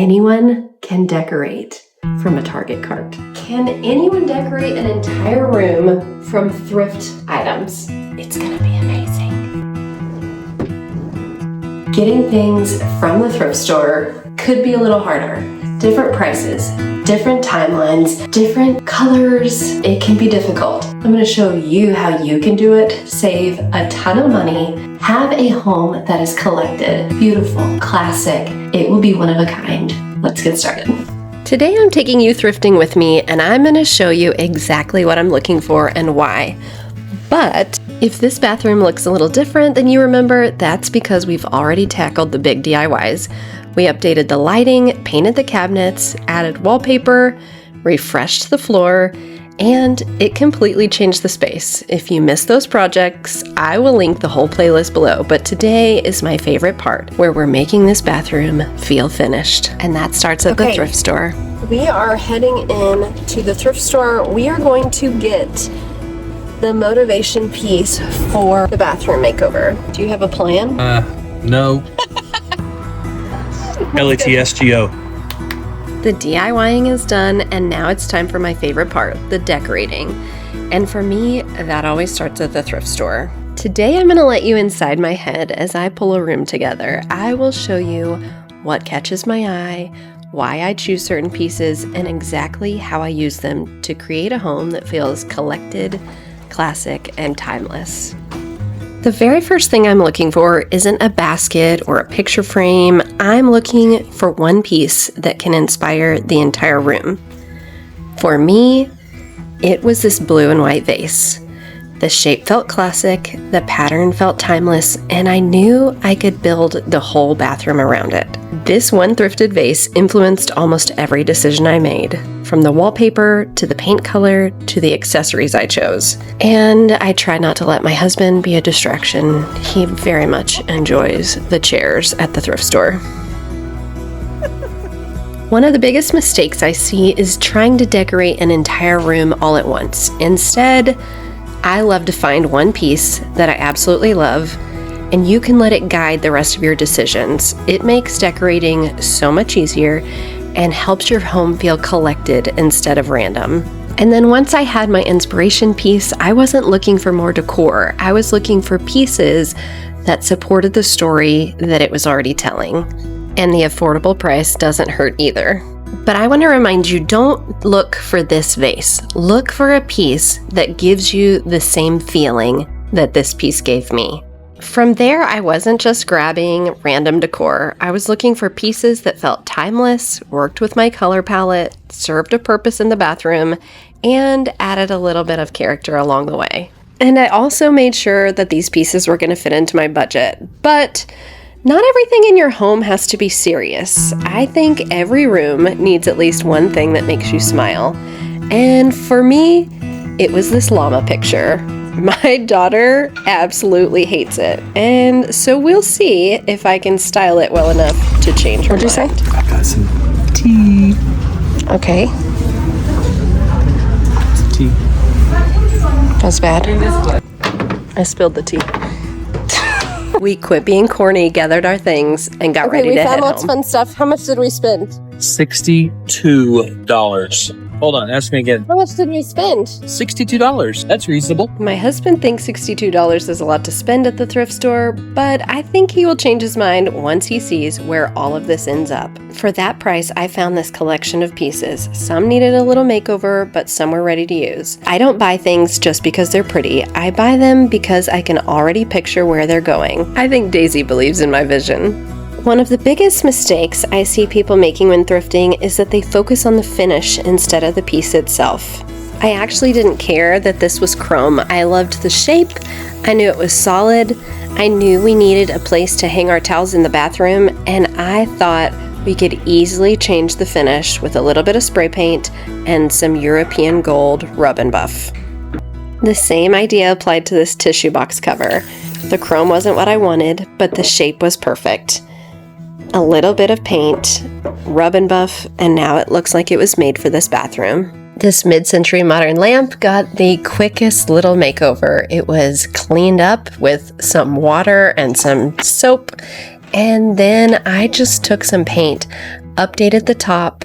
Anyone can decorate from a Target cart. Can anyone decorate an entire room from thrift items? It's gonna be amazing. Getting things from the thrift store could be a little harder. Different prices, different timelines, different colors. It can be difficult. I'm gonna show you how you can do it, save a ton of money, have a home that is collected, beautiful, classic. It will be one of a kind. Let's get started. Today I'm taking you thrifting with me, and I'm gonna show you exactly what I'm looking for and why. But if this bathroom looks a little different than you remember, that's because we've already tackled the big DIYs. We updated the lighting, painted the cabinets, added wallpaper, refreshed the floor, and it completely changed the space. If you missed those projects, I will link the whole playlist below, but today is my favorite part, where we're making this bathroom feel finished. And that starts at the thrift store. We are heading in to the thrift store. We are going to get the motivation piece for the bathroom makeover. Do you have a plan? No. LATSGO. The DIYing is done, and now it's time for my favorite part, the decorating. And for me, that always starts at the thrift store. Today I'm gonna let you inside my head as I pull a room together. I will show you what catches my eye, why I choose certain pieces, and exactly how I use them to create a home that feels collected, classic, and timeless. The very first thing I'm looking for isn't a basket or a picture frame. I'm looking for one piece that can inspire the entire room. For me, it was this blue and white vase. The shape felt classic, the pattern felt timeless, and I knew I could build the whole bathroom around it. This one thrifted vase influenced almost every decision I made, from the wallpaper to the paint color to the accessories I chose. And I try not to let my husband be a distraction. He very much enjoys the chairs at the thrift store. One of the biggest mistakes I see is trying to decorate an entire room all at once. Instead, I love to find one piece that I absolutely love, and you can let it guide the rest of your decisions. It makes decorating so much easier and helps your home feel collected instead of random. And then once I had my inspiration piece, I wasn't looking for more decor. I was looking for pieces that supported the story that it was already telling. And the affordable price doesn't hurt either. But I want to remind you, don't look for this vase. Look for a piece that gives you the same feeling that this piece gave me. From there, I wasn't just grabbing random decor. I was looking for pieces that felt timeless, worked with my color palette, served a purpose in the bathroom, and added a little bit of character along the way. And I also made sure that these pieces were going to fit into my budget. But not everything in your home has to be serious. I think every room needs at least one thing that makes you smile. And for me, it was this llama picture. My daughter absolutely hates it, and so we'll see if I can style it well enough to change her mind. What'd you say? I got some tea. Okay. Some tea. That's bad. I spilled the tea. We quit being corny, gathered our things, and got ready to head home. We found lots of fun stuff. How much did we spend? $62. Hold on, ask me again. How much did we spend? $62. That's reasonable. My husband thinks $62 is a lot to spend at the thrift store, but I think he will change his mind once he sees where all of this ends up. For that price, I found this collection of pieces. Some needed a little makeover, but some were ready to use. I don't buy things just because they're pretty. I buy them because I can already picture where they're going. I think Daisy believes in my vision. One of the biggest mistakes I see people making when thrifting is that they focus on the finish instead of the piece itself. I actually didn't care that this was chrome. I loved the shape. I knew it was solid. I knew we needed a place to hang our towels in the bathroom, and I thought we could easily change the finish with a little bit of spray paint and some European gold rub and buff. The same idea applied to this tissue box cover. The chrome wasn't what I wanted, but the shape was perfect. A little bit of paint, rub and buff, and now it looks like it was made for this bathroom. This mid-century modern lamp got the quickest little makeover. It was cleaned up with some water and some soap, and then I just took some paint, updated the top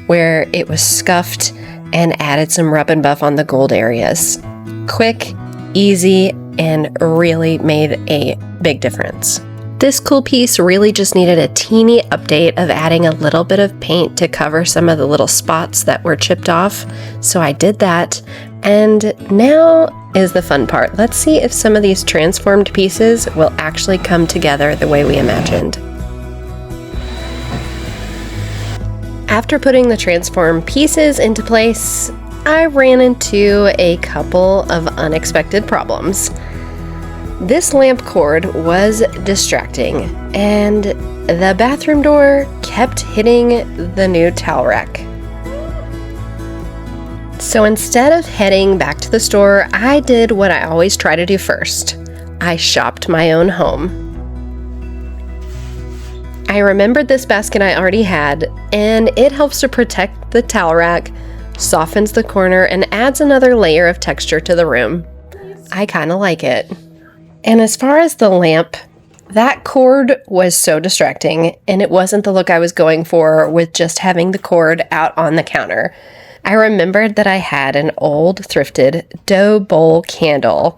where it was scuffed and added some rub and buff on the gold areas. Quick, easy, and really made a big difference. This cool piece really just needed a teeny update of adding a little bit of paint to cover some of the little spots that were chipped off. So I did that. And now is the fun part. Let's see if some of these transformed pieces will actually come together the way we imagined. After putting the transformed pieces into place, I ran into a couple of unexpected problems. This lamp cord was distracting, and the bathroom door kept hitting the new towel rack. So instead of heading back to the store, I did what I always try to do first. I shopped my own home. I remembered this basket I already had, and it helps to protect the towel rack, softens the corner, and adds another layer of texture to the room. I kind of like it. And as far as the lamp, that cord was so distracting, and it wasn't the look I was going for with just having the cord out on the counter. I remembered that I had an old thrifted dough bowl candle.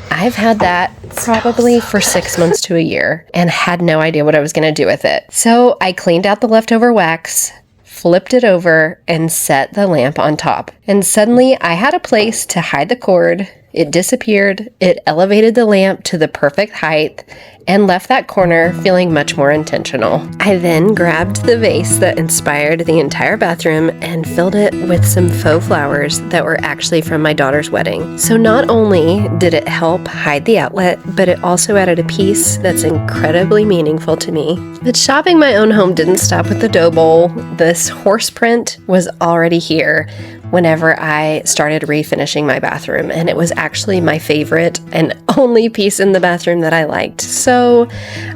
I've had that probably for 6 months to a year and had no idea what I was going to do with it. So I cleaned out the leftover wax, flipped it over, and set the lamp on top. And suddenly I had a place to hide the cord. It disappeared, it elevated the lamp to the perfect height, and left that corner feeling much more intentional. I then grabbed the vase that inspired the entire bathroom and filled it with some faux flowers that were actually from my daughter's wedding. So not only did it help hide the outlet, but it also added a piece that's incredibly meaningful to me. But shopping my own home didn't stop with the dough bowl. This horse print was already here whenever I started refinishing my bathroom, and it was actually my favorite and only piece in the bathroom that I liked. So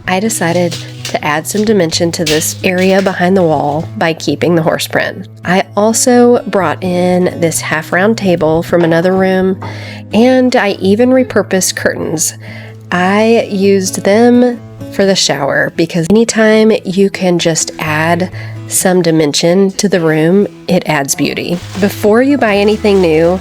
I decided to add some dimension to this area behind the wall by keeping the horse print. I also brought in this half round table from another room, and I even repurposed curtains. I used them for the shower because anytime you can just add some dimension to the room, it adds beauty. Before you buy anything new,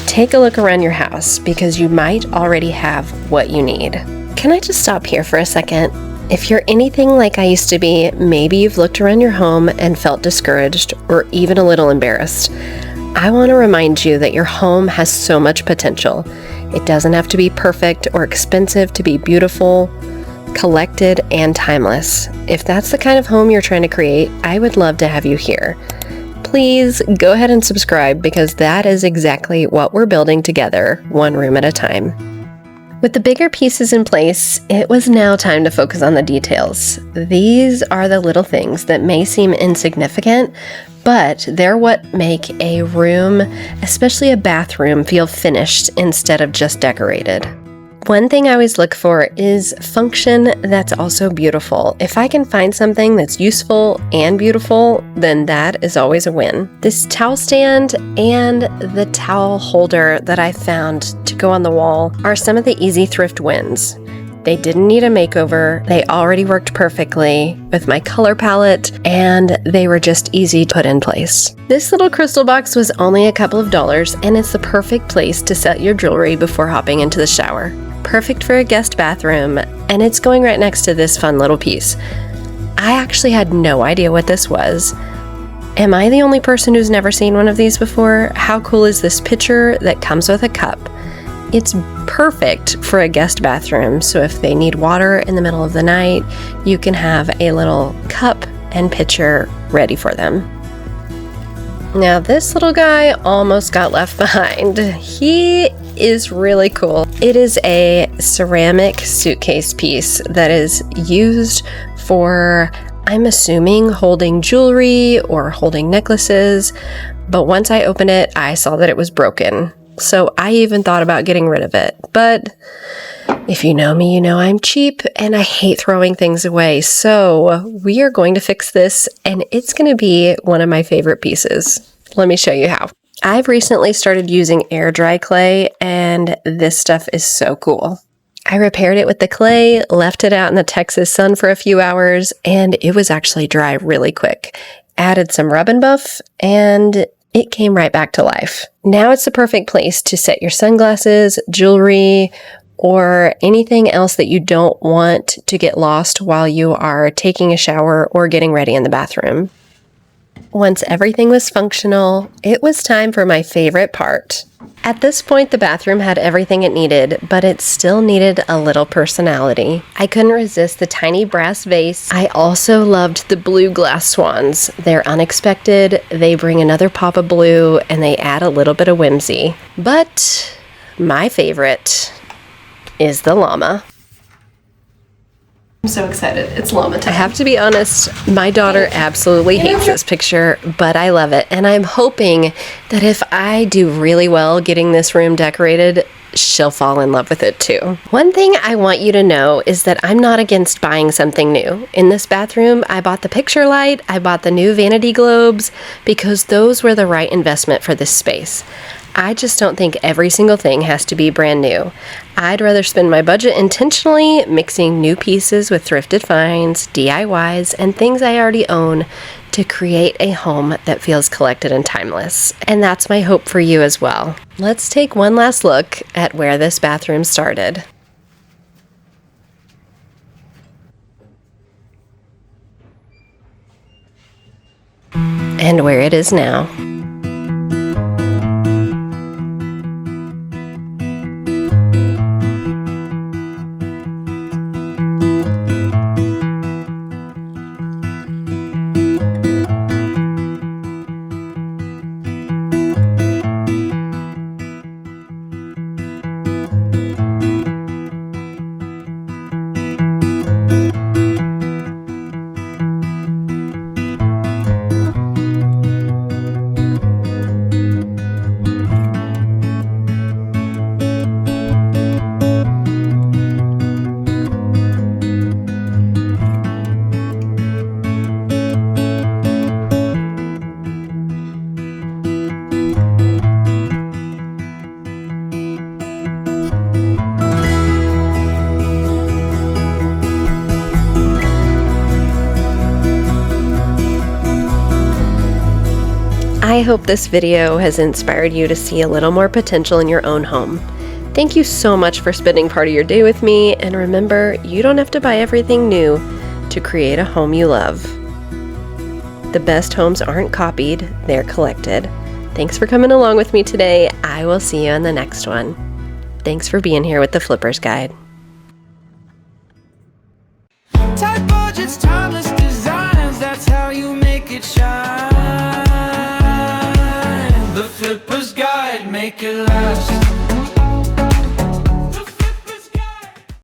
take a look around your house because you might already have what you need. Can I just stop here for a second? If you're anything like I used to be, maybe you've looked around your home and felt discouraged or even a little embarrassed. I want to remind you that your home has so much potential. It doesn't have to be perfect or expensive to be beautiful, collected, and timeless. If that's the kind of home you're trying to create, I would love to have you here. Please go ahead and subscribe because that is exactly what we're building together, one room at a time. With the bigger pieces in place, it was now time to focus on the details. These are the little things that may seem insignificant, but they're what make a room, especially a bathroom, feel finished instead of just decorated. One thing I always look for is function that's also beautiful. If I can find something that's useful and beautiful, then that is always a win. This towel stand and the towel holder that I found to go on the wall are some of the easy thrift wins. They didn't need a makeover. They already worked perfectly with my color palette, and they were just easy to put in place. This little crystal box was only a couple of dollars, and it's the perfect place to set your jewelry before hopping into the shower. Perfect for a guest bathroom, and it's going right next to this fun little piece. I actually had no idea what this was. Am I the only person who's never seen one of these before? How cool is this pitcher that comes with a cup? It's perfect for a guest bathroom, so if they need water in the middle of the night, you can have a little cup and pitcher ready for them. Now this little guy almost got left behind. He is really cool. It is a ceramic suitcase piece that is used for, I'm assuming, holding jewelry or holding necklaces, but once I opened it, I saw that it was broken. So I even thought about getting rid of it. But if you know me, you know I'm cheap and I hate throwing things away. So we are going to fix this, and it's going to be one of my favorite pieces. Let me show you how. I've recently started using air dry clay, and this stuff is so cool. I repaired it with the clay, left it out in the Texas sun for a few hours, and it was actually dry really quick. added some rub and buff, and it came right back to life. Now it's the perfect place to set your sunglasses, jewelry, or anything else that you don't want to get lost while you are taking a shower or getting ready in the bathroom. Once everything was functional, it was time for my favorite part. At this point, the bathroom had everything it needed, but it still needed a little personality. I couldn't resist the tiny brass vase. I also loved the blue glass swans. They're unexpected, they bring another pop of blue, and they add a little bit of whimsy. But my favorite is the llama. I'm so excited. It's llama time. I have to be honest, my daughter absolutely hates this picture, but I love it. And I'm hoping that if I do really well getting this room decorated, she'll fall in love with it too. One thing I want you to know is that I'm not against buying something new. In this bathroom, I bought the picture light, I bought the new vanity globes, because those were the right investment for this space. I just don't think every single thing has to be brand new. I'd rather spend my budget intentionally mixing new pieces with thrifted finds, DIYs, and things I already own to create a home that feels collected and timeless. And that's my hope for you as well. Let's take one last look at where this bathroom started. And where it is now. I hope this video has inspired you to see a little more potential in your own home. Thank you so much for spending part of your day with me, and remember, you don't have to buy everything new to create a home you love. The best homes aren't copied, they're collected. Thanks for coming along with me today. I will see you on the next one. Thanks for being here with the Flipper's Guide. Tight budgets, timeless designs, that's how you make it shine. The Flipper's Guide, make it last.